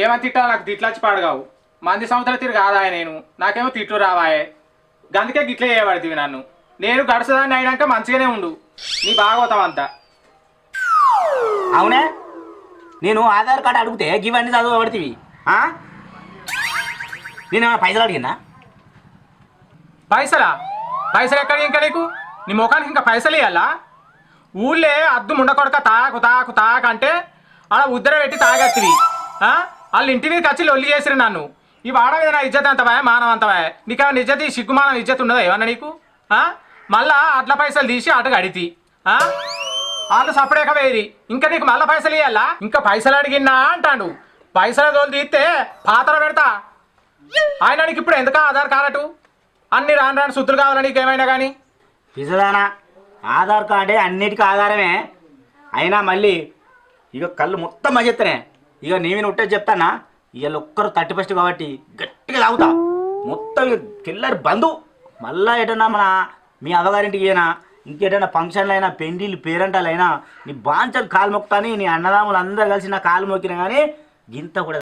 ఏమని తిట్టాలి నాకు తిట్లచ్చి పాడుగావు మంది సంవత్సరాలు తిరిగి కాదాయ నేను నాకేమో తిట్లు రావాయే గందుకే గిట్లే చేయబడుతుంది నన్ను నేను గడుసదాన్ని అయినాక మంచిగానే ఉండు నీ భాగవతం అంతా. అవునే నేను ఆధార్ కార్డు అడిగితే ఇవన్నీ చదవబడుతుంది. నేనేమైనా పైసలు అడిగినా? పైసలా? పైసలు ఎక్కడ ఇంకా నీకు? నీ ముఖానికి ఇంకా పైసలు ఇవ్వాలా? ఊళ్ళే అద్దు ముండకొడక తాకు తాకు తాకు అంటే అలా ఉద్దర పెట్టి తాగత్తివి. వాళ్ళు ఇంటి మీద వచ్చి లొల్లి చేసిరు నన్ను. ఈ వాడ మీద నా ఇజ్జత్ అంతవా మానవ అంతవా? నీకేమైనా ఇజ్జత్ సిగ్గుమానం ఇజ్జత్ ఉన్నదా ఏమన్నా నీకు? మళ్ళా అట్ల పైసలు తీసి అటు అడితి వాళ్ళు సపరేక వేరి ఇంకా నీకు మళ్ళీ పైసలు ఇవ్వాలా? ఇంకా పైసలు అడిగినా అంటాడు. పైసలు తోలు తీస్తే పాత్ర పెడతా. ఆయన నీకు ఇప్పుడు ఎందుకు ఆధార్ కార్డు? అన్ని రాను రాను సుద్దులు కావాలా నీకేమైనా కానీ? పిసదానా ఆధార్ కార్డే అన్నిటికీ ఆధారమే. అయినా మళ్ళీ ఇక కళ్ళు మొత్తం మజెత్తనే. ఇక నేను ఉంటే చెప్తానా, ఇవాళ ఒక్కరు 31 కాబట్టి గట్టిగా తాగుతా మొత్తం కిల్లర్ బంధు. మళ్ళా ఏటన్నా మన మీ అవ్వగారింటికి అయినా ఇంకేటన్నా ఫంక్షన్లు అయినా పెండిళ్ళు పేరంటాలైనా నీ బాంచలు కాలు మొక్కుతాని నీ అన్నదాములు అందరూ కలిసి నా కాలు మొక్కినా కానీ గింత కూడా